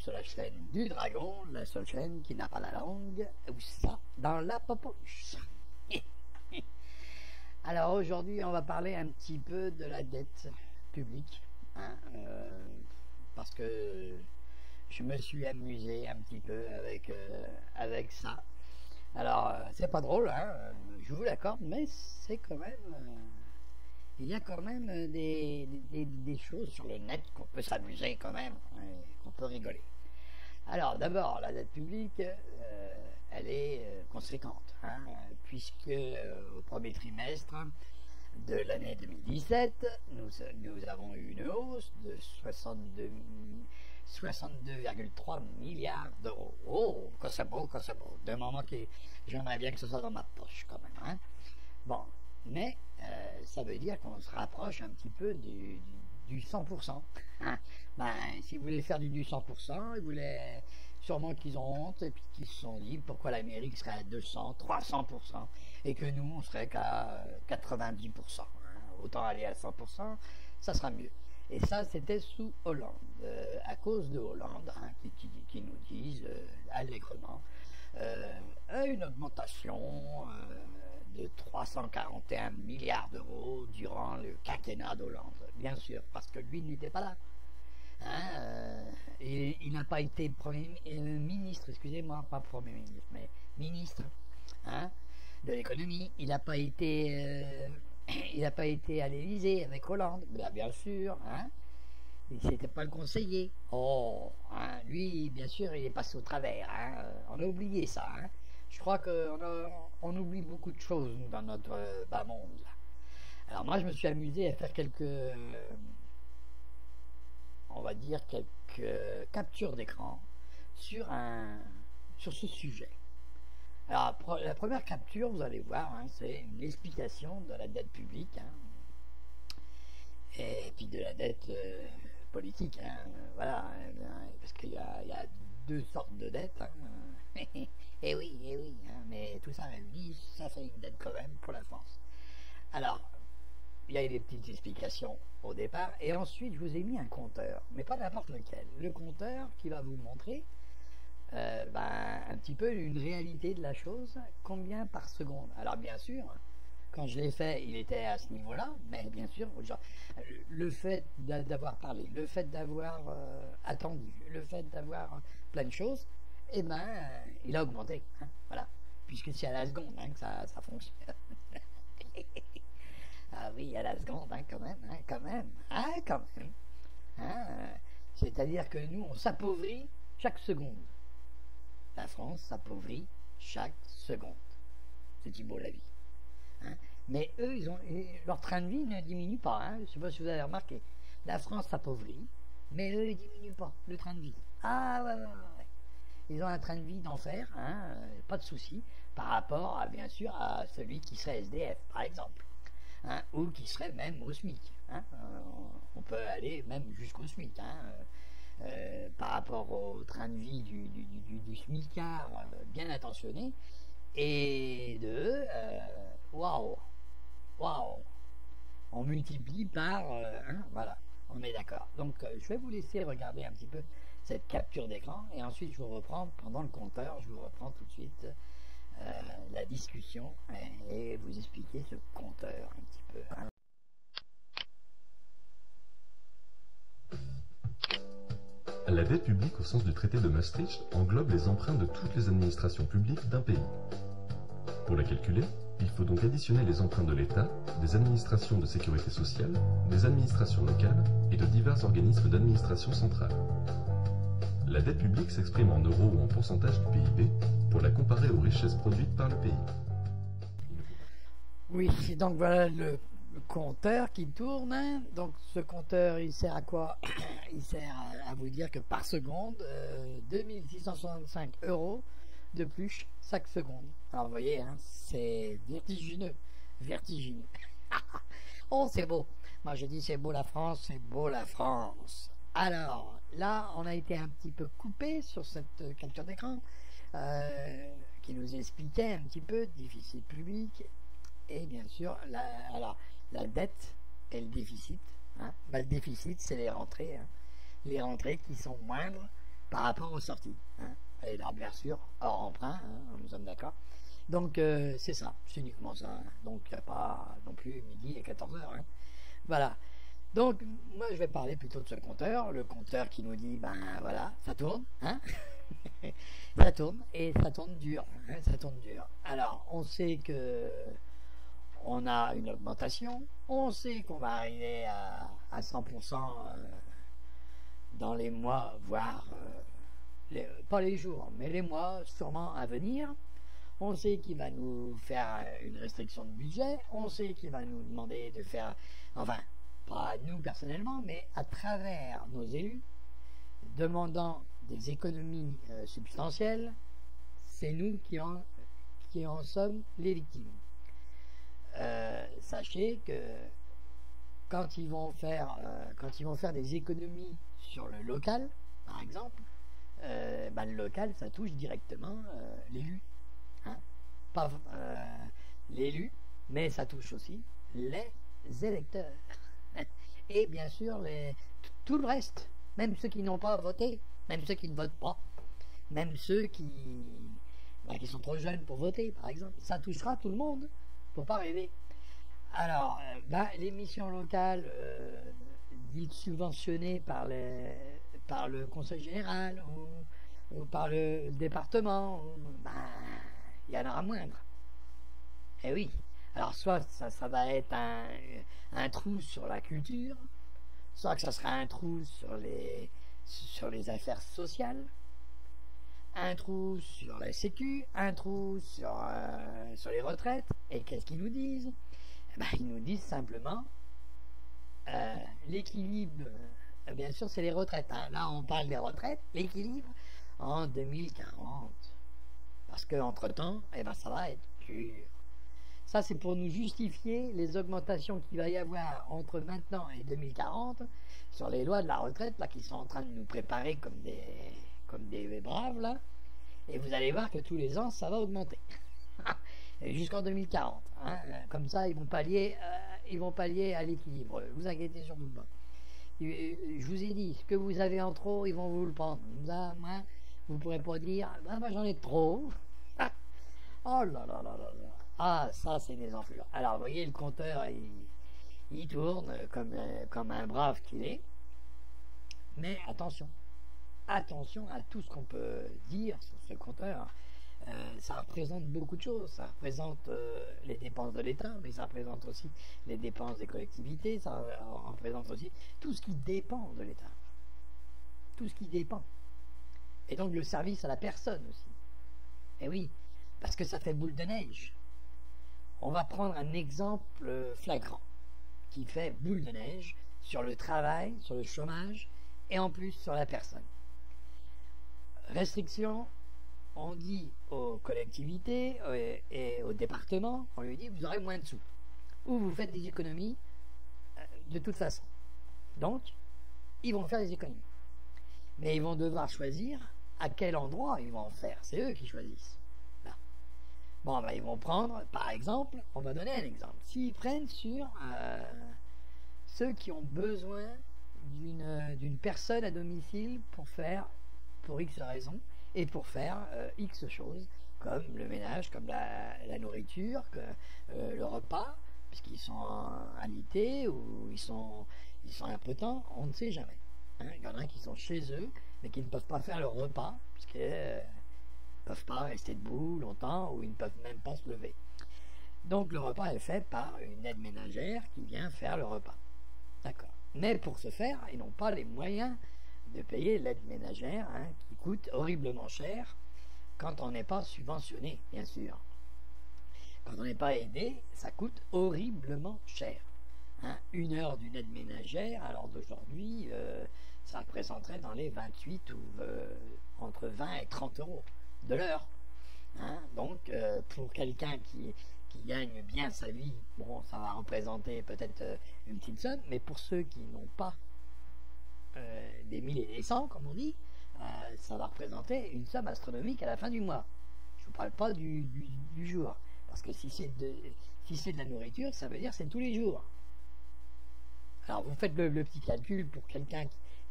sur la chaîne du dragon, la seule chaîne qui n'a pas la langue, ou ça, dans la popoche. Alors aujourd'hui, on va parler un petit peu de la dette publique, hein, parce que je me suis amusé un petit peu avec ça. Alors, c'est pas drôle, hein, je vous l'accorde, mais c'est quand même... il y a quand même des choses sur le net qu'on peut s'amuser quand même, qu'on peut rigoler. Alors, d'abord, la dette publique, elle est conséquente, hein, puisque au premier trimestre de l'année 2017, nous avons eu une hausse de 62,3 milliards d'euros. Oh, que c'est beau, d'un moment que j'aimerais bien que ce soit dans ma poche quand même. Hein. Bon, mais ça veut dire qu'on se rapproche un petit peu du 100%. Hein. Ben, si vous voulez faire du 100%, ils voulaient sûrement qu'ils ont honte et puis qu'ils se sont dit pourquoi l'Amérique serait à 200, 300% et que nous on serait qu'à 90%. Hein. Autant aller à 100%, ça sera mieux. Et ça, c'était sous Hollande, à cause de Hollande, hein, qui nous disent allègrement une augmentation de 341 milliards d'euros durant le quinquennat d'Hollande. Bien sûr, parce que lui n'était pas là. Hein, il n'a pas été ministre, excusez-moi, pas premier ministre, mais ministre, hein, de l'économie. Il n'a pas été... il n'a pas été à l'Élysée avec Hollande, bien sûr, hein. C'était pas le conseiller. Oh, hein, lui, bien sûr, il est passé au travers, hein. On a oublié ça, hein. Je crois qu'on oublie beaucoup de choses nous, dans notre bas monde. Là. Alors moi, je me suis amusé à faire on va dire quelques captures d'écran sur ce sujet. Alors, la première capture, vous allez voir, hein, c'est une explication de la dette publique, hein, et puis de la dette politique, hein, voilà, parce qu'il y a deux sortes de dettes, hein, et oui, hein, mais tout ça réuni, ça fait une dette quand même pour la France. Alors, il y a des petites explications au départ, et ensuite je vous ai mis un compteur, mais pas n'importe lequel, le compteur qui va vous montrer un petit peu une réalité de la chose, combien par seconde. Alors bien sûr, quand je l'ai fait, il était à ce niveau-là, mais bien sûr, genre, le fait d'avoir parlé, le fait d'avoir attendu, le fait d'avoir plein de choses, eh ben, il a augmenté, hein, voilà, puisque c'est à la seconde hein, que ça fonctionne. Ah oui, à la seconde, hein, quand même, hein, c'est-à-dire que nous, on s'appauvrit chaque seconde. La France s'appauvrit chaque seconde. C'est du beau la vie. Hein. Mais eux, leur train de vie ne diminue pas. Hein. Je ne sais pas si vous avez remarqué. La France s'appauvrit, mais eux, ils ne diminuent pas le train de vie. Ah ouais. Ils ont un train de vie d'enfer, hein, pas de souci, par rapport, bien sûr, à celui qui serait SDF, par exemple. Hein, ou qui serait même au SMIC. Hein. On peut aller même jusqu'au SMIC. Hein. Par rapport au train de vie du smicard bien attentionné, et waouh, on multiplie par, hein, voilà, on est d'accord. Donc je vais vous laisser regarder un petit peu cette capture d'écran, et ensuite je vous reprends pendant le compteur, je vous reprends tout de suite la discussion, et vous expliquer ce compteur un petit peu. Hein. La dette publique au sens du traité de Maastricht englobe les emprunts de toutes les administrations publiques d'un pays. Pour la calculer, il faut donc additionner les emprunts de l'État, des administrations de sécurité sociale, des administrations locales et de divers organismes d'administration centrale. La dette publique s'exprime en euros ou en pourcentage du PIB pour la comparer aux richesses produites par le pays. Oui, donc voilà le compteur qui tourne. Hein. Donc ce compteur, il sert à quoi? Il sert à vous dire que par seconde, 2665 € de plus chaque seconde. Alors vous voyez, hein, c'est vertigineux. Oh, c'est beau. Moi je dis c'est beau la France, c'est beau la France. Alors là, on a été un petit peu coupé sur cette capture d'écran qui nous expliquait un petit peu déficit public et bien sûr la dette et le déficit. Hein. Le déficit, c'est les rentrées. Hein. Les rentrées qui sont moindres par rapport aux sorties. Hein. Et là, bien sûr, hors emprunt, hein, nous sommes d'accord. Donc, c'est ça, c'est uniquement ça. Hein. Donc, il n'y a pas non plus midi et 14 heures. Hein. Voilà. Donc, moi, je vais parler plutôt de ce compteur. Le compteur qui nous dit, ben voilà, ça tourne. Hein. Ça tourne, et ça tourne dur. Hein, ça tourne dur. Alors, on sait que on a une augmentation. On sait qu'on va arriver à 100% dans les mois, voire pas les jours, mais les mois sûrement à venir. On sait qu'il va nous faire une restriction de budget. On sait qu'il va nous demander de faire, enfin, pas nous personnellement, mais à travers nos élus, demandant des économies substantielles. C'est nous qui en sommes les victimes. Sachez que quand ils vont faire des économies sur le local, par exemple, le local, ça touche directement l'élu. Hein, pas l'élu, mais ça touche aussi les électeurs. Et bien sûr, tout le reste, même ceux qui n'ont pas voté, même ceux qui ne votent pas, même ceux qui sont trop jeunes pour voter, par exemple. Ça touchera tout le monde, faut pas rêver. Alors, les missions locales dites subventionnées par le conseil général ou par le département, il y en aura moindre. Eh oui. Alors, soit ça va être un trou sur la culture, soit que ça sera un trou sur les affaires sociales, un trou sur la sécu, un trou sur les retraites. Et qu'est-ce qu'ils nous disent? Ils nous disent simplement l'équilibre, bien sûr c'est les retraites. Hein. Là on parle des retraites, l'équilibre en 2040. Parce qu'entre-temps, ça va être dur. Ça c'est pour nous justifier les augmentations qu'il va y avoir entre maintenant et 2040 sur les lois de la retraite là, qui sont en train de nous préparer comme des braves là. Et vous allez voir que tous les ans ça va augmenter. Jusqu'en 2040. Hein. Comme ça, ils vont pallier à l'équilibre. Vous inquiétez surtout pas. Je vous ai dit, ce que vous avez en trop, ils vont vous le prendre. Moi, vous ne pourrez pas dire, moi j'en ai trop. Oh là là là là là. Ah, ça, c'est des enflures. Alors, vous voyez, le compteur, il tourne comme un brave qu'il est. Mais attention à tout ce qu'on peut dire sur ce compteur. Ça représente beaucoup de choses. Ça représente les dépenses de l'État, mais ça représente aussi les dépenses des collectivités, ça représente aussi tout ce qui dépend de l'État. Tout ce qui dépend. Et donc le service à la personne aussi. Et oui, parce que ça fait boule de neige. On va prendre un exemple flagrant qui fait boule de neige sur le travail, sur le chômage et en plus sur la personne. Restriction. On dit aux collectivités et aux départements, on lui dit vous aurez moins de sous. Ou vous faites des économies de toute façon. Donc, ils vont faire des économies. Mais ils vont devoir choisir à quel endroit ils vont en faire. C'est eux qui choisissent. Là. Bon, ils vont prendre, par exemple, on va donner un exemple. S'ils prennent sur ceux qui ont besoin d'une personne à domicile pour X raisons, et pour faire X choses, comme le ménage, comme la nourriture, le repas, puisqu'ils sont alités ou ils sont impotents, on ne sait jamais. Hein. Il y en a qui sont chez eux, mais qui ne peuvent pas faire le repas, puisqu'ils ne peuvent pas rester debout longtemps, ou ils ne peuvent même pas se lever. Donc le repas est fait par une aide ménagère qui vient faire le repas. D'accord. Mais pour ce faire, ils n'ont pas les moyens de payer l'aide ménagère, hein, qui coûte horriblement cher quand on n'est pas subventionné, bien sûr. Quand on n'est pas aidé, ça coûte horriblement cher. Hein. Une heure d'une aide ménagère, alors d'aujourd'hui, ça représenterait dans les 28 ou entre 20 et 30 euros de l'heure. Hein. Donc, pour quelqu'un qui gagne bien sa vie, bon, ça va représenter peut-être une petite somme, mais pour ceux qui n'ont pas des 1000 et des 100, comme on dit, ça va représenter une somme astronomique à la fin du mois. Je ne vous parle pas du jour, parce que si c'est de la nourriture, ça veut dire c'est tous les jours. Alors vous faites le petit calcul pour quelqu'un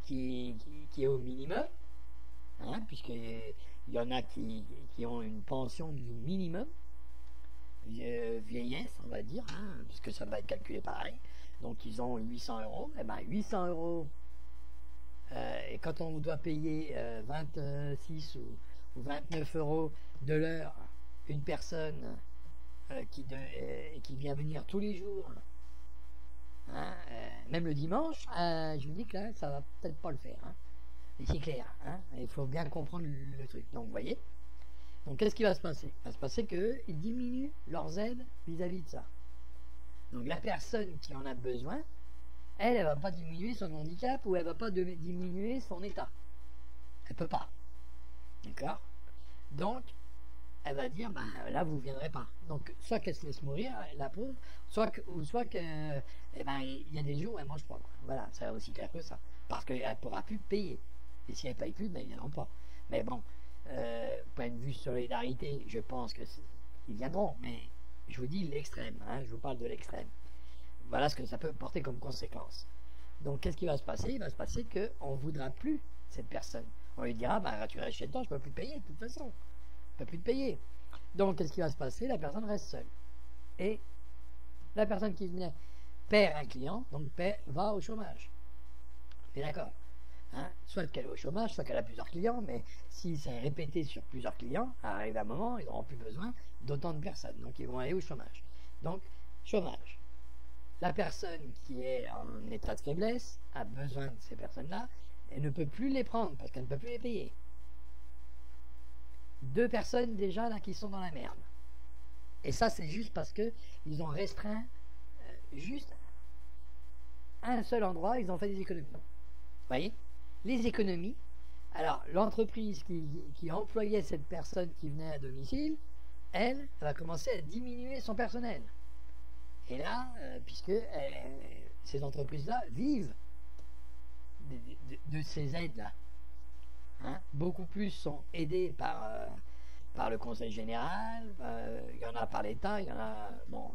qui est au minimum, hein, puisqu'il y en a qui ont une pension du minimum, vieillesse, on va dire, hein, puisque ça va être calculé pareil. Donc ils ont 800 euros, et ben 800 euros, et quand on doit payer 26 ou 29 euros de l'heure, une personne qui vient venir tous les jours, hein, même le dimanche, je vous dis que là, ça va peut-être pas le faire. Hein. Et c'est clair, hein, il faut bien comprendre le truc. Donc, vous voyez. Donc, qu'est-ce qui va se passer? Il va se passer qu'ils diminuent leurs aides vis-à-vis de ça. Donc, la personne qui en a besoin, elle va pas diminuer son handicap ou elle va pas diminuer son état. Elle peut pas. D'accord? Donc, elle va dire, ben là, vous ne viendrez pas. Donc, soit qu'elle se laisse mourir, la pauvre, soit que, eh ben, il y a des jours où elle ne mange pas. Quoi. Voilà, c'est aussi clair que ça. Parce qu'elle ne pourra plus payer. Et si elle ne paye plus, ben, ils ne viendront pas. Mais bon, point de vue solidarité, je pense qu'ils viendront. Mais je vous dis l'extrême, hein, je vous parle de l'extrême. Voilà ce que ça peut porter comme conséquence. Donc, qu'est-ce qui va se passer? Il va se passer qu'on ne voudra plus cette personne. On lui dira, ben, tu restes chez toi, je ne peux plus payer de toute façon. Je ne peux plus te payer. Donc, qu'est-ce qui va se passer? La personne reste seule. Et la personne qui venait perd un client, donc va au chômage. Et d'accord. Hein? Soit qu'elle est au chômage, soit qu'elle a plusieurs clients, mais si c'est répété sur plusieurs clients, arrive un moment, ils n'auront plus besoin d'autant de personnes. Donc, ils vont aller au chômage. Donc, chômage. La personne qui est en état de faiblesse a besoin de ces personnes-là et ne peut plus les prendre parce qu'elle ne peut plus les payer. 2 personnes déjà là qui sont dans la merde. Et ça, c'est juste parce que ils ont restreint juste un seul endroit, ils ont fait des économies. Vous voyez? Les économies. Alors, l'entreprise qui employait cette personne qui venait à domicile, elle va commencer à diminuer son personnel. Et là, puisque ces entreprises-là vivent de ces aides-là. Hein, beaucoup plus sont aidés par le Conseil général, il y en a par l'État, il y en a... Bon,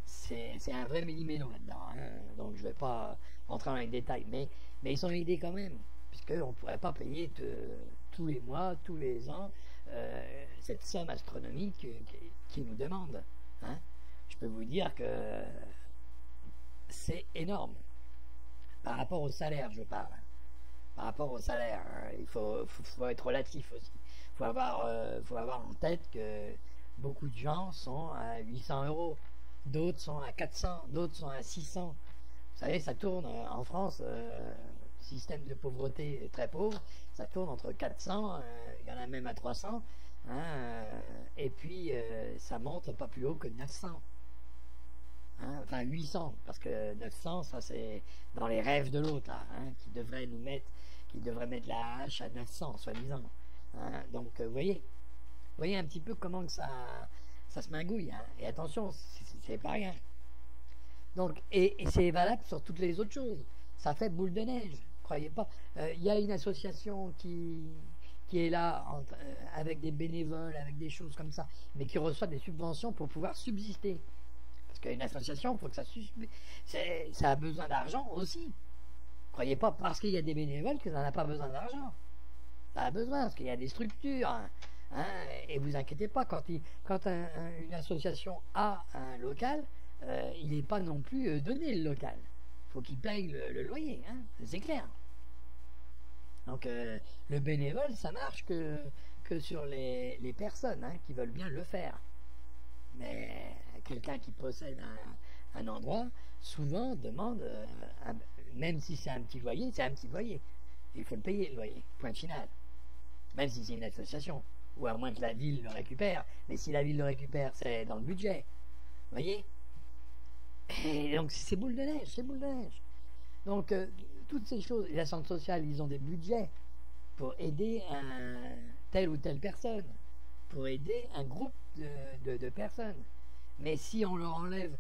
c'est un vrai millimélo là-dedans, hein, donc je ne vais pas rentrer dans les détails, mais ils sont aidés quand même, puisqu'on ne pourrait pas payer tous les mois, tous les ans, cette somme astronomique qu'ils nous demandent. Hein. Je peux vous dire que c'est énorme, par rapport au salaire, je parle. Par rapport au salaire, il faut être relatif aussi. Il faut avoir en tête que beaucoup de gens sont à 800 euros, d'autres sont à 400, d'autres sont à 600. Vous savez, ça tourne en France, système de pauvreté très pauvre, ça tourne entre 400, il y en a même à 300, hein, et puis ça monte pas plus haut que 900. Hein, enfin 800, parce que 900, ça c'est dans les rêves de l'autre, là, hein, qui devrait mettre la hache à 900, soi-disant. Hein, donc, vous voyez un petit peu comment que ça se magouille. Hein, et attention, c'est pas rien. Donc, et c'est valable sur toutes les autres choses. Ça fait boule de neige, croyez pas. Il y a une association qui est là avec des bénévoles, avec des choses comme ça, mais qui reçoit des subventions pour pouvoir subsister. Parce qu'une association, il faut que ça a besoin d'argent aussi. Croyez pas parce qu'il y a des bénévoles que ça n'a pas besoin d'argent. Ça a besoin, parce qu'il y a des structures. Hein, et vous inquiétez pas, quand une association a un local, il n'est pas non plus donné le local. Il faut qu'il paye le loyer, hein, c'est clair. Donc le bénévole, ça marche que sur les personnes qui veulent bien le faire. Mais quelqu'un qui possède un endroit, souvent demande, même si c'est un petit loyer, c'est un petit loyer. Il faut le payer, le loyer, point final. Même si c'est une association, ou à moins que la ville le récupère. Mais si la ville le récupère, c'est dans le budget. Vous voyez? Et donc c'est boule de neige, Donc toutes ces choses, les centres sociaux, ils ont des budgets pour aider telle ou telle personne, pour aider un groupe de personnes. Mais si on leur enlève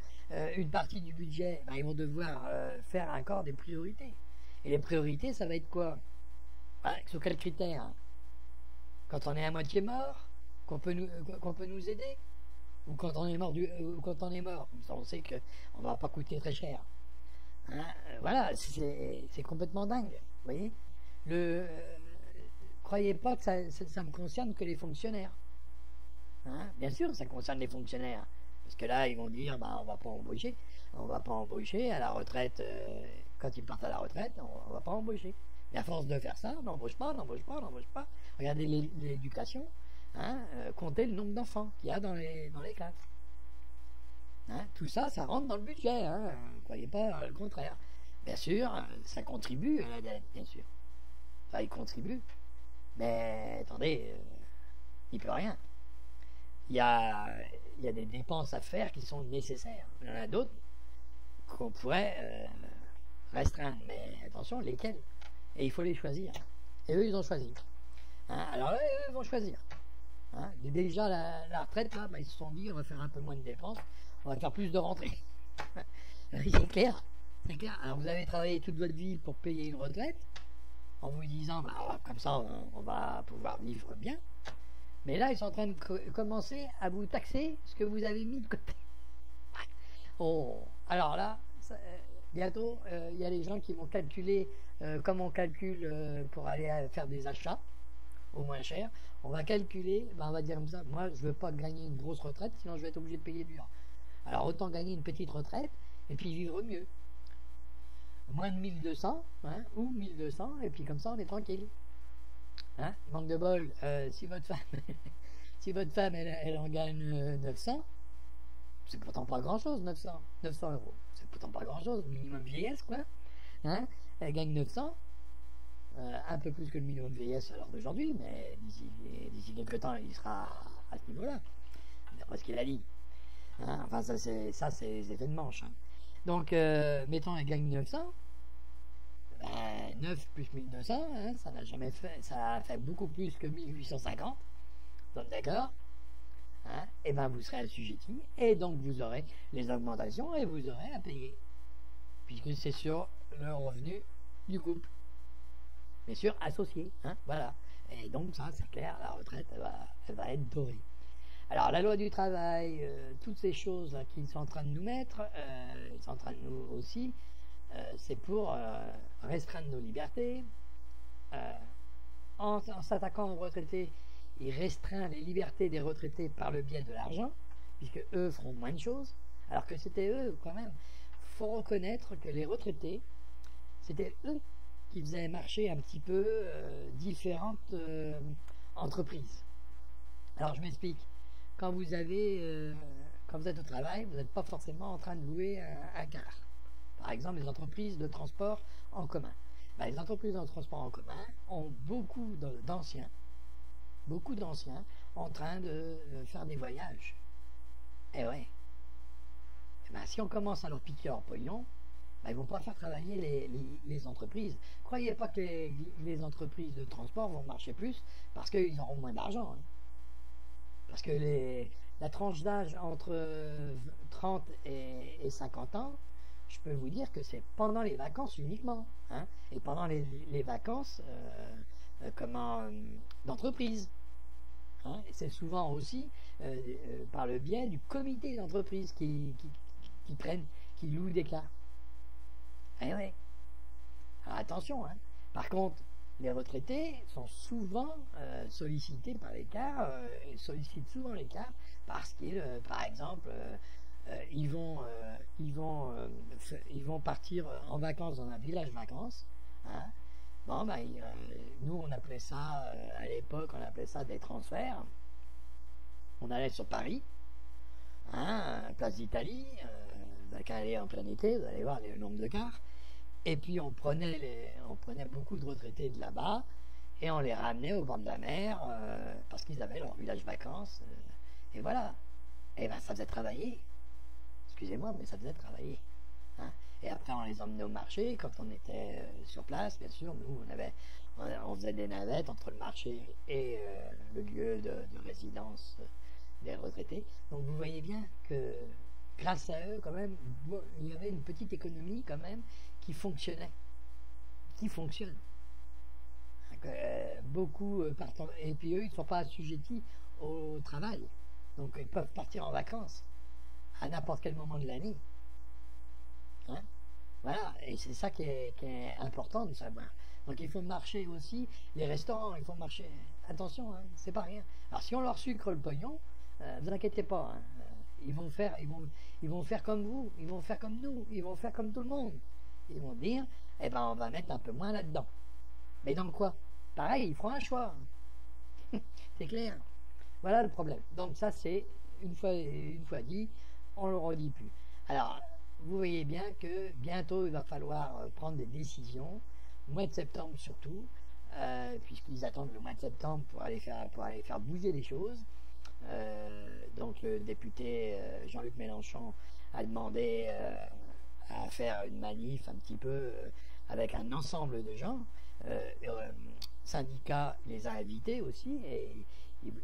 une partie du budget, ben, ils vont devoir faire encore des priorités. Et les priorités, ça va être quoi? Sur quels critères? Quand on est à moitié mort, qu'on peut nous aider? Ou quand on est mort comme ça on sait qu'on ne va pas coûter très cher. Hein, voilà, c'est complètement dingue. Vous voyez? croyez pas que ça me concerne que les fonctionnaires. Hein, bien sûr, ça concerne les fonctionnaires. Parce que là, ils vont dire, bah, on va pas embaucher. On va pas embaucher à la retraite. Quand ils partent à la retraite, on va pas embaucher. Et à force de faire ça, on n'embauche pas, on n'embauche pas, on n'embauche pas. Regardez l'éducation. Hein, comptez le nombre d'enfants qu'il y a dans les classes. Hein, tout ça, ça rentre dans le budget. Hein, ne croyez pas le contraire. Bien sûr, ça contribue à la dette, bien sûr. Ça y contribue. Mais attendez, il peut rien. Il y a des dépenses à faire qui sont nécessaires. Il y en a d'autres qu'on pourrait restreindre. Mais attention, lesquelles? Et il faut les choisir. Et eux, ils ont choisi. Hein, alors eux, ils vont choisir. Hein, déjà, la retraite, là, bah, ils se sont dit, on va faire un peu moins de dépenses, on va faire plus de rentrées. C'est clair. C'est clair. Alors vous avez travaillé toute votre vie pour payer une retraite, en vous disant, bah, comme ça, on va pouvoir vivre bien. Mais là, ils sont en train de commencer à vous taxer ce que vous avez mis de côté. Oh, alors là, bientôt, il y a les gens qui vont calculer comme on calcule pour aller faire des achats au moins cher. On va calculer, ben on va dire comme ça, moi je veux pas gagner une grosse retraite, sinon je vais être obligé de payer dur. Alors autant gagner une petite retraite et puis vivre mieux. Moins de 1200, hein, ou 1200, et puis comme ça on est tranquille. Hein, manque de bol, si votre femme elle en gagne 900, c'est pourtant pas grand chose, 900 euros, c'est pourtant pas grand chose, minimum vieillesse quoi. Hein, elle gagne 900, un peu plus que le minimum vieillesse à l'heure d'aujourd'hui, mais d'ici quelques temps il sera à ce niveau-là, d'après ce qu'il a dit. Hein, enfin ça c'est les effets de manche. Hein. Donc mettons elle gagne 900. 9 plus 1200, hein, ça n'a jamais fait, ça a fait beaucoup plus que 1850, donc d'accord, hein, et ben vous serez assujetti, et donc vous aurez les augmentations, et vous aurez à payer, puisque c'est sur le revenu du couple, bien sûr associé, hein, voilà, et donc ça c'est clair, la retraite elle va être dorée. Alors la loi du travail, toutes ces choses qu'ils sont en train de nous mettre, ils sont en train de nous aussi, c'est pour restreindre nos libertés. En s'attaquant aux retraités, il restreint les libertés des retraités par le biais de l'argent, puisque eux feront moins de choses, alors que c'était eux quand même. Il faut reconnaître que les retraités, c'était eux qui faisaient marcher un petit peu différentes entreprises. Alors je m'explique. Quand vous êtes au travail, vous n'êtes pas forcément en train de louer un car. Par exemple, les entreprises de transport en commun. Ben, les entreprises de transport en commun ont beaucoup d'anciens en train de faire des voyages. Et ouais. Et ben, si on commence à leur piquer leur pognon, ben, ils ne vont pas faire travailler les entreprises. Croyez pas que les entreprises de transport vont marcher plus parce qu'ils auront moins d'argent. Hein. Parce que la tranche d'âge entre 30 et 50 ans, je peux vous dire que c'est pendant les vacances uniquement. Hein, et pendant les vacances d'entreprise. Hein, et c'est souvent aussi par le biais du comité d'entreprise qui louent des cars. Eh oui. Alors attention. Hein. Par contre, les retraités sont souvent sollicités par les cars, sollicitent souvent les cars parce qu'ils, par exemple, ils vont partir en vacances dans un village vacances. Hein. Bon, ben, nous on appelait ça, à l'époque, on appelait ça des transferts. On allait sur Paris, hein, place d'Italie, vous n'avez qu'à aller en plein été, vous allez voir le nombre de cars. Et puis on prenait beaucoup de retraités de là-bas et on les ramenait au bord de la mer parce qu'ils avaient leur village vacances. Et voilà. Et ben ça faisait travailler. Excusez-moi, mais ça faisait travailler. Hein. Et après on les emmenait au marché quand on était sur place. Bien sûr, nous on faisait des navettes entre le marché et le lieu de résidence des retraités. Donc vous voyez bien que grâce à eux, quand même, il y avait une petite économie quand même qui fonctionnait, qui fonctionne. Beaucoup partent, et puis eux, ils ne sont pas assujettis au travail, donc ils peuvent partir en vacances à n'importe quel moment de l'année. Hein, voilà, et c'est ça qui est important de savoir. Donc il faut marcher aussi, les restaurants, il faut marcher. Attention, hein, c'est pas rien. Alors si on leur sucre le pognon, vous inquiétez pas, hein, ils vont faire comme vous, ils vont faire comme nous, ils vont faire comme tout le monde. Ils vont dire, eh ben on va mettre un peu moins là-dedans. Mais dans quoi? Pareil, ils feront un choix. C'est clair. Voilà le problème. Donc ça c'est une fois dit, on ne le redit plus. Alors, vous voyez bien que bientôt il va falloir prendre des décisions, au mois de septembre surtout, puisqu'ils attendent le mois de septembre pour aller faire bouger les choses. Donc le député Jean-Luc Mélenchon a demandé à faire une manif un petit peu avec un ensemble de gens. Syndicat les a invités aussi et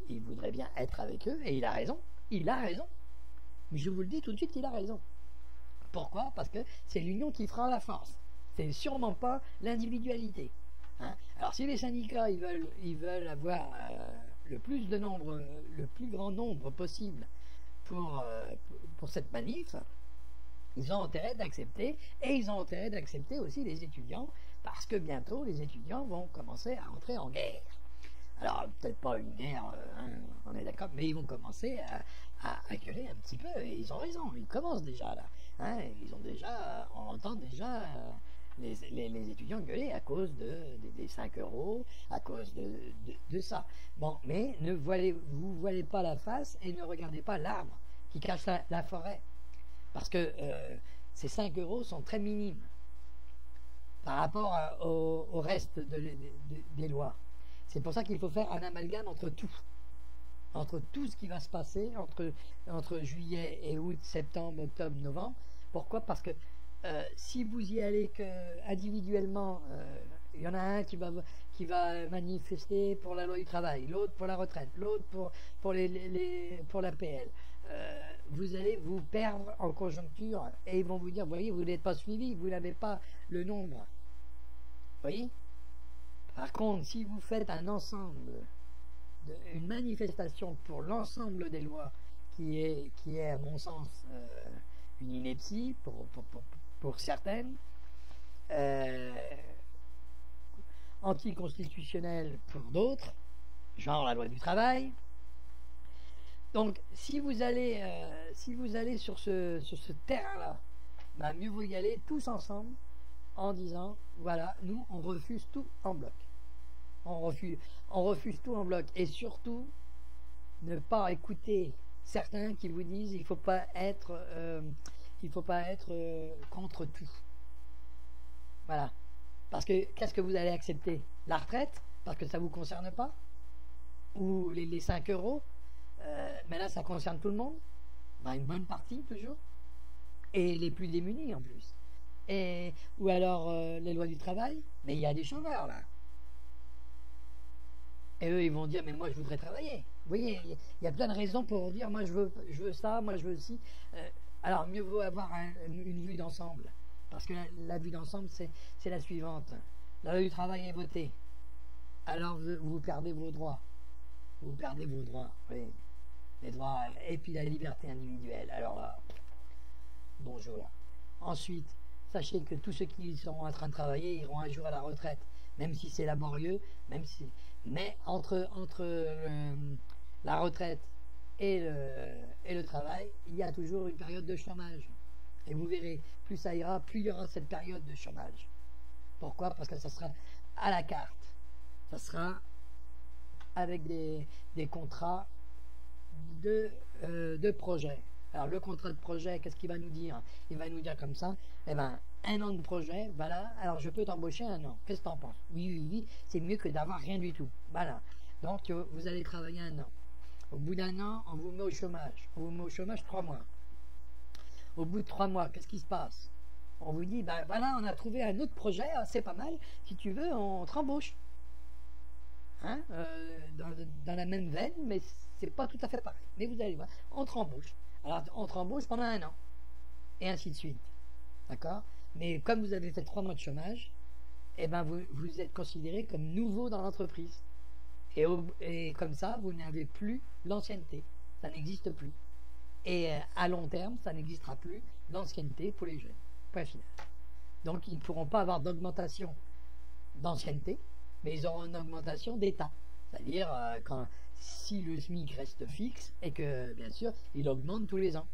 il voudrait bien être avec eux et il a raison. Il a raison. Mais je vous le dis tout de suite, il a raison. Pourquoi? Parce que c'est l'union qui fera la force. C'est sûrement pas l'individualité. Hein? Alors si les syndicats ils veulent avoir le plus grand nombre possible pour cette manif, ils ont intérêt d'accepter, et ils ont intérêt d'accepter aussi les étudiants, parce que bientôt les étudiants vont commencer à entrer en guerre. Alors peut-être pas une guerre, hein, on est d'accord, mais ils vont commencer à gueuler un petit peu, et ils ont raison, ils commencent déjà là. Hein, on entend déjà les étudiants gueuler à cause des 5 euros, à cause de ça. Bon, mais vous voilez pas la face et ne regardez pas l'arbre qui cache la forêt. Parce que ces 5 euros sont très minimes par rapport au reste des lois. C'est pour ça qu'il faut faire un amalgame entre tout ce qui va se passer entre juillet et août, septembre, octobre, novembre. Pourquoi? Parce que si vous y allez que individuellement, il y en a un qui va manifester pour la loi du travail, l'autre pour la retraite, l'autre pour la PL. Vous allez vous perdre en conjoncture et ils vont vous dire, vous voyez, vous n'êtes pas suivi, vous n'avez pas le nombre. Vous voyez? Par contre, si vous faites un ensemble, une manifestation pour l'ensemble des lois qui est à mon sens une ineptie pour certaines, anticonstitutionnelle pour d'autres, genre la loi du travail. Donc, si vous allez sur ce terrain-là, bah, mieux vaut y aller tous ensemble en disant, voilà, nous, on refuse tout en bloc. On refuse tout en bloc. Et surtout, ne pas écouter certains qui vous disent, il ne faut pas être contre tout. Voilà. Parce que, qu'est-ce que vous allez accepter? La retraite? Parce que ça ne vous concerne pas? Ou les 5 euros? Mais là, ça concerne tout le monde, ben, une bonne partie toujours, et les plus démunis en plus. Ou alors les lois du travail, mais il y a des chômeurs là. Et eux, ils vont dire, mais moi, je voudrais travailler. Vous voyez, il y a plein de raisons pour dire, moi, je veux ça, moi, je veux ci. Alors, mieux vaut avoir une vue d'ensemble. Parce que la vue d'ensemble, c'est la suivante. La loi du travail est votée. Alors, vous perdez vos droits. Vous perdez vos droits, oui. Les droits, et puis la liberté individuelle. Alors là, bonjour. Ensuite, sachez que tous ceux qui seront en train de travailler iront un jour à la retraite, même si c'est laborieux, mais entre la retraite et le travail, il y a toujours une période de chômage. Et vous verrez, plus ça ira, plus il y aura cette période de chômage. Pourquoi? Parce que ça sera à la carte. Ça sera avec des contrats de projet. Alors le contrat de projet, qu'est-ce qu'il va nous dire? Il va nous dire comme ça, eh ben, 1 an de projet, voilà, alors je peux t'embaucher 1 an. Qu'est-ce que t'en penses? Oui, c'est mieux que d'avoir rien du tout. Voilà. Donc vous allez travailler 1 an. Au bout d'1 an, on vous met au chômage. On vous met au chômage 3 mois. Au bout de 3 mois, qu'est-ce qui se passe? On vous dit, ben voilà, on a trouvé un autre projet, c'est pas mal, si tu veux, on te rembauche. Hein, dans la même veine, mais c'est pas tout à fait pareil. Mais vous allez voir, on te rembauche. Alors, on te rembauche pendant 1 an. Et ainsi de suite. D'accord? Mais comme vous avez fait 3 mois de chômage, eh ben vous êtes considéré comme nouveau dans l'entreprise. Et comme ça, vous n'avez plus l'ancienneté. Ça n'existe plus. Et à long terme, ça n'existera plus l'ancienneté pour les jeunes. Point final. Donc, ils ne pourront pas avoir d'augmentation d'ancienneté, mais ils auront une augmentation d'état. C'est-à-dire si le SMIC reste fixe et que, bien sûr, il augmente tous les ans.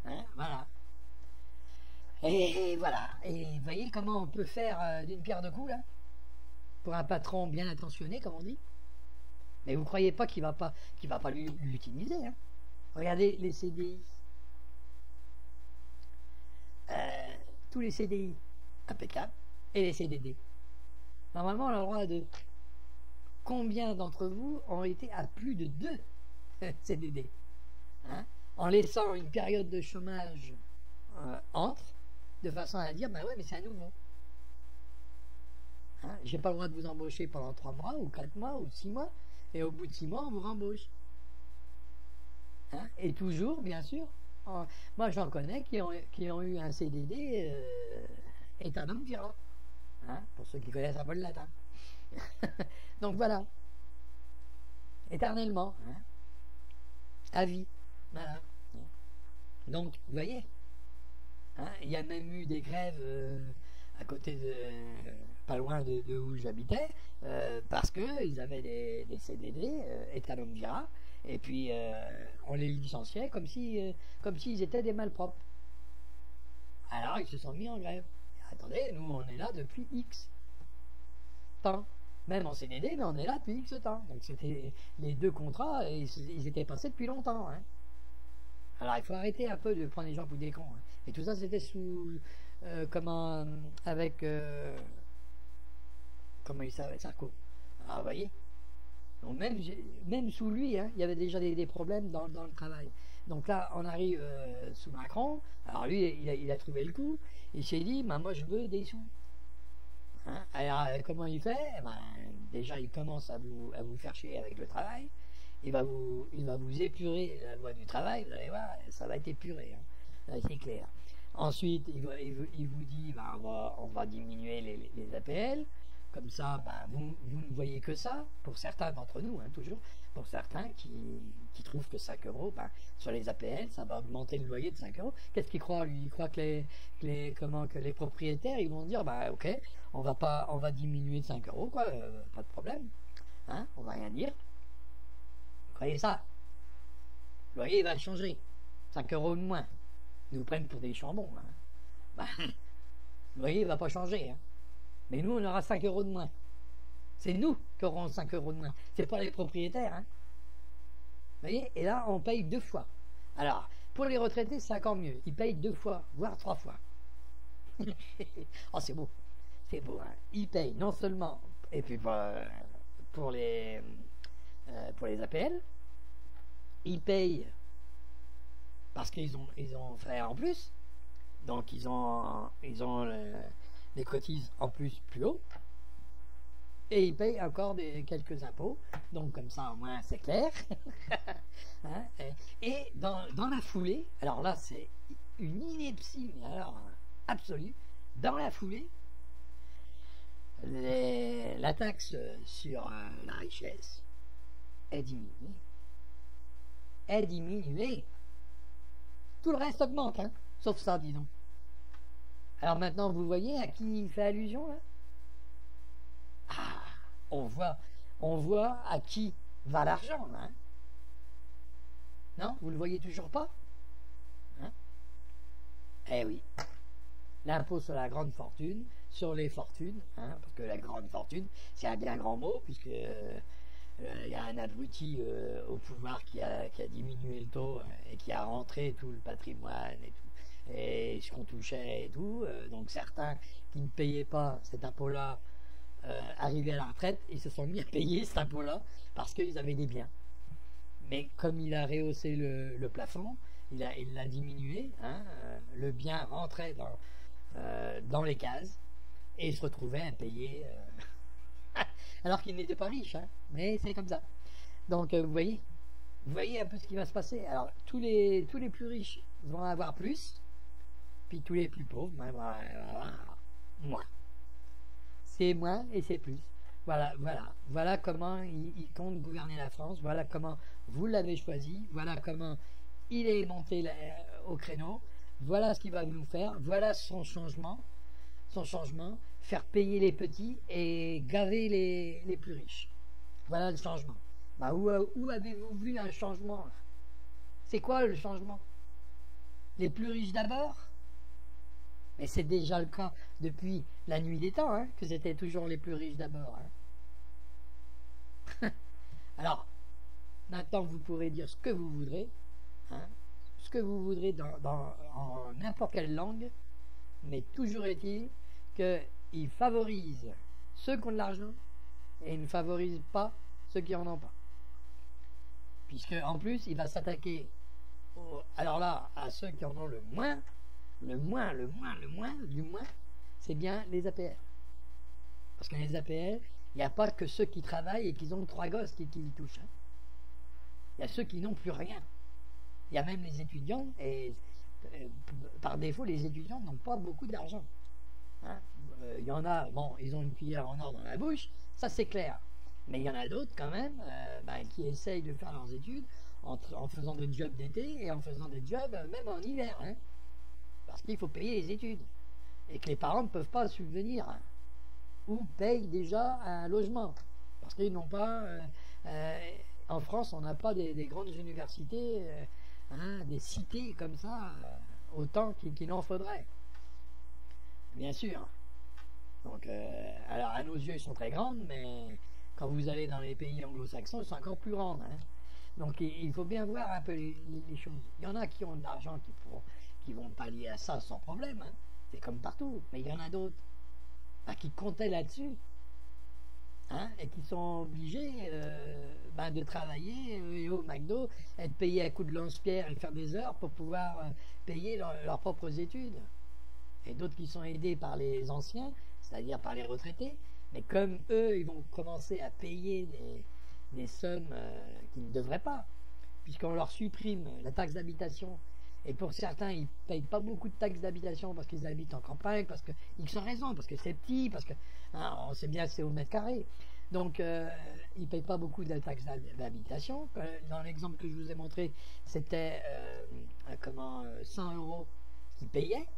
Hein, voilà. Et voilà. Et vous voyez comment on peut faire d'une pierre deux coups, là? Pour un patron bien intentionné, comme on dit. Mais vous ne croyez pas qu'il va pas l'utiliser, hein? Regardez les CDI. Tous les CDI impeccables et les CDD. Normalement, on a le droit à deux. Combien d'entre vous ont été à plus de 2 CDD, hein, en laissant une période de chômage entre, de façon à dire, ben ouais, mais c'est un nouveau. Hein, j'ai pas le droit de vous embaucher pendant 3 mois, ou 4 mois, ou 6 mois, et au bout de 6 mois, on vous rembauche. Hein, et toujours, bien sûr, moi j'en connais qui ont eu un CDD éternam vira, hein, pour ceux qui connaissent un peu le latin. Donc voilà, éternellement, hein, à vie, voilà. Donc vous voyez, hein, il y a même eu des grèves à côté de, pas loin de où j'habitais, parce que ils avaient des CDD éternam vira, et puis on les licenciait comme s'ils étaient des malpropres. Alors ils se sont mis en grève. Attendez, nous on est là depuis X temps. Même en CDD, mais on est là depuis X temps. Donc c'était les 2 contrats, et ils étaient passés depuis longtemps. Hein. Alors il faut arrêter un peu de prendre les gens pour des cons. Hein. Et tout ça c'était sous avec comment il s'appelle, Sarko. Alors vous voyez. Donc même sous lui, hein, il y avait déjà des problèmes dans le travail. Donc là, on arrive sous Macron. Alors lui, il a trouvé le coup. Il s'est dit, ben, moi je veux des sous. Hein, alors comment il fait? Ben, déjà il commence à vous faire chier avec le travail. Il va vous épurer la voie du travail. Vous allez voir, ça va être épuré. Hein. Là, c'est clair. Ensuite, il vous dit, ben, on va diminuer les APL. Comme ça, ben, vous ne voyez que ça, pour certains d'entre nous, hein, toujours, pour certains qui trouvent que 5 euros, ben, sur les APL, ça va augmenter le loyer de 5 euros. Qu'est-ce qu'il croit, lui? Il croit que les propriétaires, ils vont dire, ben, ok, on va diminuer de 5 euros, quoi, pas de problème, hein, on va rien dire. Vous croyez ça? Le loyer, il va changer, 5 euros de moins. Ils nous prennent pour des chambons, hein. Ben, le loyer, il va pas changer, hein. Mais nous, on aura 5 euros de moins. C'est nous qui aurons 5 euros de moins. C'est pas les propriétaires. Hein. Vous voyez? Et là, on paye 2 fois. Alors, pour les retraités, c'est encore mieux. Ils payent 2 fois, voire 3 fois. Oh, c'est beau. C'est beau. Hein. Ils payent non seulement, et puis pour les APL, ils payent parce qu'ils ont fait en plus. Donc, ils ont les cotisent en plus haut, et ils payent encore quelques impôts, donc comme ça au moins c'est clair. Hein, et dans la foulée, alors là c'est une ineptie, mais alors absolue, dans la foulée, la taxe sur la richesse est diminuée. Tout le reste augmente, hein, sauf ça, dis donc. Alors maintenant, vous voyez à qui il fait allusion, là? Ah, on voit à qui va l'argent, hein? Non, vous le voyez toujours pas? Hein? Eh oui, l'impôt sur la grande fortune, sur les fortunes, hein, parce que la grande fortune, c'est un bien grand mot, puisque il y a un abruti au pouvoir qui a diminué le taux et qui a rentré tout le patrimoine et tout. Et ce qu'on touchait et tout, donc certains qui ne payaient pas cet impôt-là arrivaient à la retraite, ils se sont mis à payer cet impôt-là parce qu'ils avaient des biens. Mais comme il a rehaussé le plafond, il l'a diminué, hein, le bien rentrait dans les cases et il se retrouvait à payer alors qu'il n'était pas riche, hein, mais c'est comme ça. Donc vous voyez un peu ce qui va se passer. Alors tous les plus riches vont avoir plus, puis tous les plus pauvres, ben, moins. C'est moins et c'est plus. Voilà comment il compte gouverner la France. Voilà comment vous l'avez choisi. Voilà comment il est monté au créneau. Voilà ce qu'il va nous faire. Voilà son changement. faire payer les petits et gaver les plus riches. Voilà le changement. Bah, où avez-vous vu un changement là? C'est quoi le changement? Les plus riches d'abord? Mais c'est déjà le cas depuis la nuit des temps, hein, que c'était toujours les plus riches d'abord. Hein. Alors, maintenant vous pourrez dire ce que vous voudrez, hein, ce que vous voudrez en n'importe quelle langue, mais toujours est-il qu'il favorise ceux qui ont de l'argent et il ne favorise pas ceux qui n'en ont pas. Puisque en plus, il va s'attaquer, alors là, à ceux qui en ont le moins, c'est bien les APL. Parce que les APL, il n'y a pas que ceux qui travaillent et qui ont 3 gosses qui y touchent. Hein. Il y a ceux qui n'ont plus rien. Il y a même les étudiants, et par défaut, les étudiants n'ont pas beaucoup d'argent. Hein. Il y en a, bon, ils ont une cuillère en or dans la bouche, ça c'est clair. Mais il y en a d'autres quand même qui essayent de faire leurs études en faisant des jobs d'été et en faisant des jobs même en hiver. Hein. Parce qu'il faut payer les études. Et que les parents ne peuvent pas subvenir. Hein. Ou payent déjà un logement. Parce qu'ils n'ont pas... en France, on n'a pas des grandes universités, des cités comme ça, autant qu'il en faudrait. Bien sûr. Donc, alors à nos yeux, ils sont très grandes, mais quand vous allez dans les pays anglo-saxons, ils sont encore plus grandes. Hein. Donc, il faut bien voir un peu les choses. Il y en a qui ont de l'argent qui vont pallier à ça sans problème. Hein. C'est comme partout. Mais il y en a d'autres qui comptaient là-dessus. Hein, et qui sont obligés de travailler au McDo, être payés à coups de lance-pierre et faire des heures pour pouvoir payer leurs propres études. Et d'autres qui sont aidés par les anciens, c'est-à-dire par les retraités, mais comme eux, ils vont commencer à payer des sommes qu'ils ne devraient pas, puisqu'on leur supprime la taxe d'habitation. Et pour certains, ils ne payent pas beaucoup de taxes d'habitation parce qu'ils habitent en campagne, parce que X raison, parce que c'est petit, parce que on sait bien c'est au mètre carré. Donc, ils ne payent pas beaucoup de taxes d'habitation. Dans l'exemple que je vous ai montré, c'était 100 € qu'ils payaient.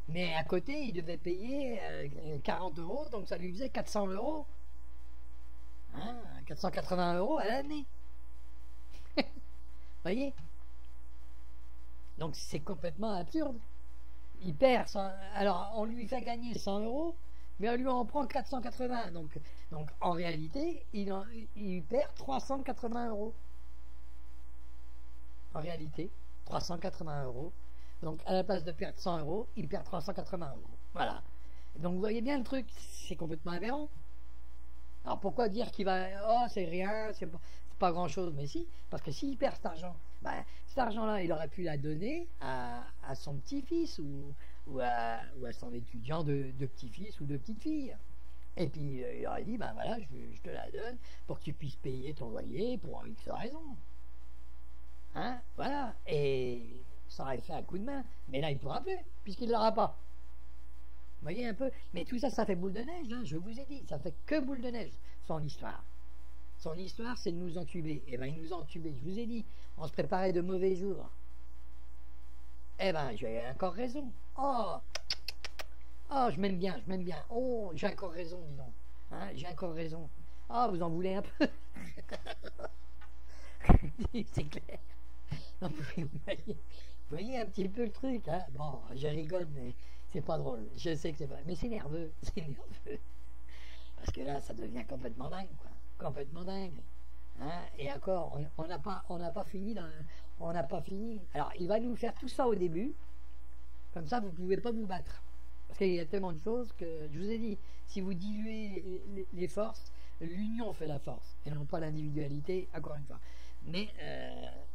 Mais à côté, ils devaient payer 40 €, donc ça lui faisait 400 €. Hein, 480 € à l'année. Vous voyez? Donc c'est complètement absurde. Il perd 100, alors on lui fait gagner 100 €, mais on lui en prend 480. Donc en réalité, il perd 380 €. En réalité, 380 €. Donc à la place de perdre 100 €, il perd 380 €. Voilà. Donc vous voyez bien le truc, c'est complètement aberrant. Alors pourquoi dire qu'il va... Oh, c'est rien, c'est pas grand-chose. Mais si, parce que s'il perd cet argent, cet argent-là, il aurait pu la donner à son petit-fils ou à son étudiant de petit-fils ou de petite-fille. Et puis il aurait dit, voilà, je te la donne pour que tu puisses payer ton loyer pour X raison. Hein, voilà. Et ça aurait fait un coup de main. Mais là, il ne pourra plus, puisqu'il ne l'aura pas. Vous voyez un peu? Mais tout ça, ça fait boule de neige, hein, je vous ai dit. Ça fait que boule de neige, son histoire. Son histoire, c'est de nous entuber. Eh bien, il nous a entubés, je vous ai dit. On se préparait de mauvais jours. Eh bien, j'ai encore raison. Oh, je m'aime bien. Oh, j'ai encore raison, dis donc. Hein, j'ai encore raison. Ah, vous en voulez un peu? C'est clair. Non, vous voyez un petit peu le truc, hein? Bon, je rigole, mais c'est pas drôle. Je sais que c'est pas... Mais c'est nerveux, Parce que là, ça devient complètement dingue, quoi. Complètement dingue. Hein? Et encore, on n'a pas fini. On n'a pas fini. Alors, il va nous faire tout ça au début. Comme ça, vous ne pouvez pas vous battre. Parce qu'il y a tellement de choses que, je vous ai dit, si vous diluez les forces, l'union fait la force. Et non pas l'individualité, encore une fois. Mais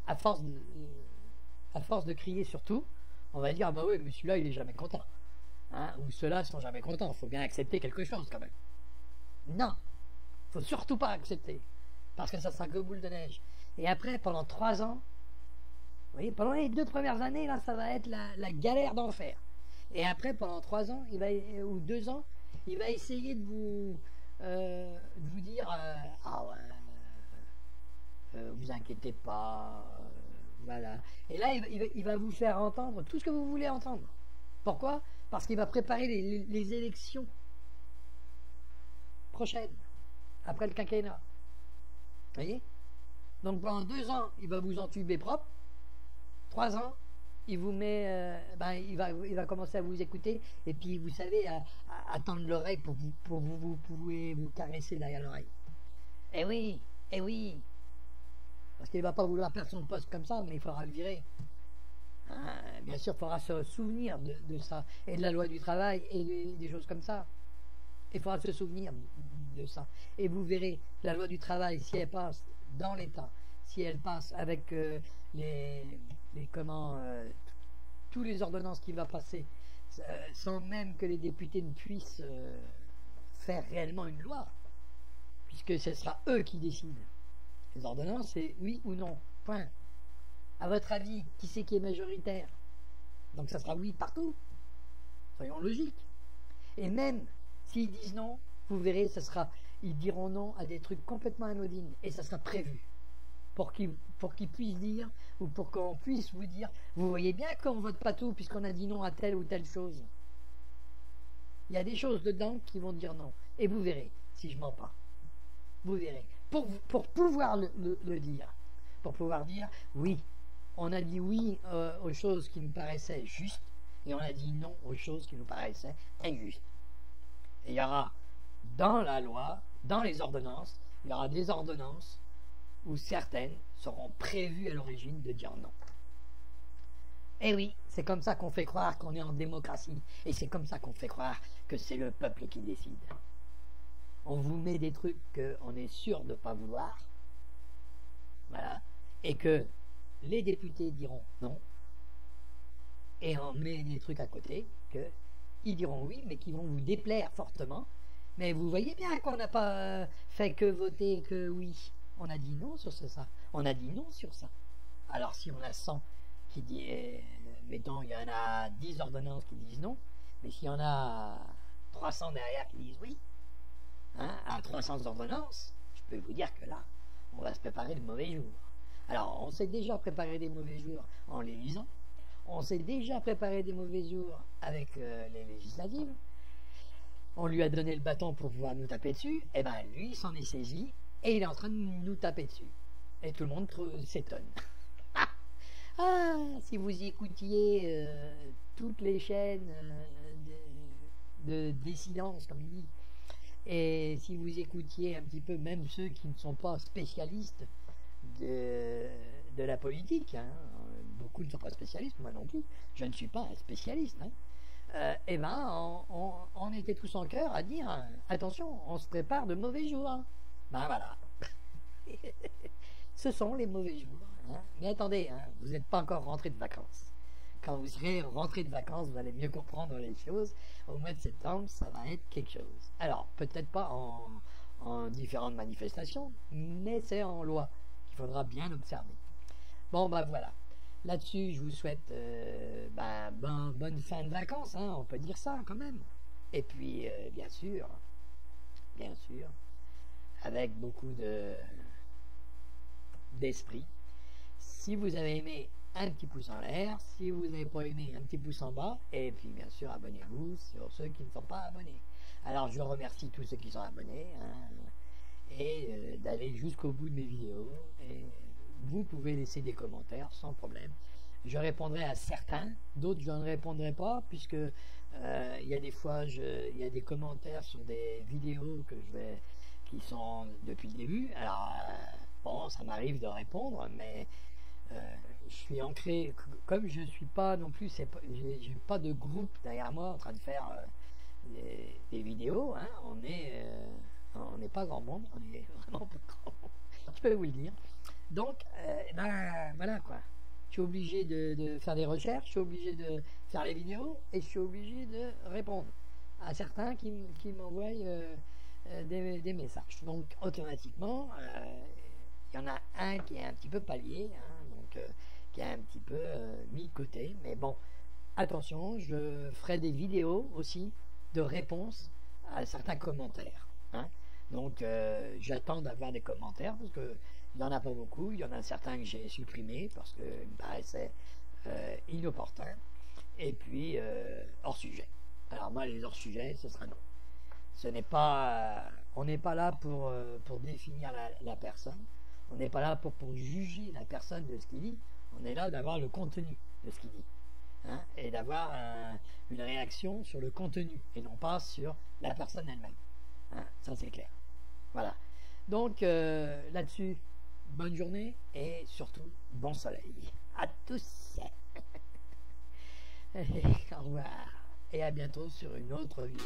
à force de crier sur tout, on va dire, ah bah oui, mais celui-là, il est jamais content. Hein? Ou ceux-là sont jamais contents. Il faut bien accepter quelque chose, quand même. Non, il faut surtout pas accepter. Parce que ça sera que boule de neige. Et après, pendant 3 ans, vous voyez, pendant les 2 premières années, là, ça va être la galère d'enfer. Et après, pendant 3 ans, ou 2 ans, il va essayer de vous dire, ah ouais, vous inquiétez pas, voilà. Et là, il va vous faire entendre tout ce que vous voulez entendre. Pourquoi? Parce qu'il va préparer les élections prochaine, après le quinquennat. Vous voyez? Donc pendant 2 ans, il va vous entuber propre. 3 ans, il vous met, il va commencer à vous écouter, et puis vous savez, à tendre l'oreille pour vous pouvez vous caresser derrière l'oreille. Eh oui, eh oui. Parce qu'il ne va pas vouloir perdre son poste comme ça, mais il faudra le virer. Bien sûr, il faudra se souvenir de ça, et de la loi du travail, et des choses comme ça. Il faudra se souvenir de ça. Et vous verrez, la loi du travail, si elle passe dans l'État, si elle passe avec tous les ordonnances qui va passer, sans même que les députés ne puissent faire réellement une loi, puisque ce sera eux qui décident. Les ordonnances, c'est oui ou non, point. À votre avis, qui c'est qui est majoritaire? Donc ça sera oui partout. Soyons logiques. Et même s'ils disent non, vous verrez, ils diront non à des trucs complètement anodines, et ça sera prévu. Pour qu'ils puissent dire, ou pour qu'on puisse vous dire, vous voyez bien qu'on ne vote pas tout puisqu'on a dit non à telle ou telle chose. Il y a des choses dedans qui vont dire non. Et vous verrez, si je mens pas. Vous verrez. Pour pouvoir le dire. Pour pouvoir dire, oui, on a dit oui aux choses qui nous paraissaient justes, et on a dit non aux choses qui nous paraissaient injustes. Et il y aura dans la loi, dans les ordonnances, il y aura des ordonnances où certaines seront prévues à l'origine de dire non. Et oui, c'est comme ça qu'on fait croire qu'on est en démocratie, et c'est comme ça qu'on fait croire que c'est le peuple qui décide. On vous met des trucs qu'on est sûr de ne pas vouloir, voilà, et que les députés diront non, et on met des trucs à côté qu'ils diront oui, mais qui vont vous déplaire fortement. Mais vous voyez bien qu'on n'a pas fait que voter que oui. On a dit non sur ça. On a dit non sur ça. Alors si on a 100 qui disent, mettons, il y en a 10 ordonnances qui disent non, mais s'il y en a 300 derrière qui disent oui, à 300 ordonnances, je peux vous dire que là, on va se préparer de mauvais jours. Alors, on s'est déjà préparé des mauvais jours en les lisant. On s'est déjà préparé des mauvais jours avec les législatives. On lui a donné le bâton pour pouvoir nous taper dessus. Et bien, lui, il s'en est saisi et il est en train de nous taper dessus. Et tout le monde s'étonne. Si vous écoutiez toutes les chaînes de dissidence, comme il dit, et si vous écoutiez un petit peu même ceux qui ne sont pas spécialistes de la politique, beaucoup ne sont pas spécialistes, moi non plus, je ne suis pas un spécialiste, et ben on était tous en cœur à dire attention, on se prépare de mauvais jours. Ben voilà. Ce sont les mauvais jours. Mais attendez, vous n'êtes pas encore rentré de vacances. Quand vous serez rentré de vacances, vous allez mieux comprendre les choses. Au mois de septembre, ça va être quelque chose. Alors, peut-être pas en différentes manifestations, mais c'est en loi qu'il faudra bien observer. Bon, ben voilà. Là-dessus, je vous souhaite bonne fin de vacances, on peut dire ça quand même. Et puis, bien sûr, avec beaucoup d'esprit. Si vous avez aimé, un petit pouce en l'air. Si vous n'avez pas aimé, un petit pouce en bas. Et puis, bien sûr, abonnez-vous sur ceux qui ne sont pas abonnés. Alors, je remercie tous ceux qui sont abonnés et d'aller jusqu'au bout de mes vidéos. Et vous pouvez laisser des commentaires sans problème. Je répondrai à certains, d'autres je ne répondrai pas, puisque il y a des fois, il y a des commentaires sur des vidéos qui sont depuis le début. Alors, bon, ça m'arrive de répondre, mais je suis ancré, comme je suis pas non plus, j'ai pas de groupe derrière moi en train de faire des vidéos. On n'est pas grand monde, on est vraiment pas grand monde, je peux vous le dire. Donc, voilà quoi. Je suis obligé de faire des recherches, je suis obligé de faire les vidéos et je suis obligé de répondre à certains qui m'envoient des messages. Donc, automatiquement, il y en a un qui est un petit peu pallié, qui est un petit peu mis de côté. Mais bon, attention, je ferai des vidéos aussi de réponses à certains commentaires. Donc, j'attends d'avoir des commentaires parce que il n'y en a pas beaucoup, il y en a certains que j'ai supprimés parce qu'ils me paraissaient inopportuns et puis hors sujet. Alors moi, les hors sujets, ce sera non. Ce n'est pas On n'est pas là pour définir la personne. On n'est pas là pour juger la personne de ce qu'il dit. On est là d'avoir le contenu de ce qu'il dit. Hein, et d'avoir une réaction sur le contenu et non pas sur la personne elle-même. Hein, ça c'est clair. Voilà. Donc là-dessus, bonne journée et surtout bon soleil. À tous. Au revoir et à bientôt sur une autre vidéo.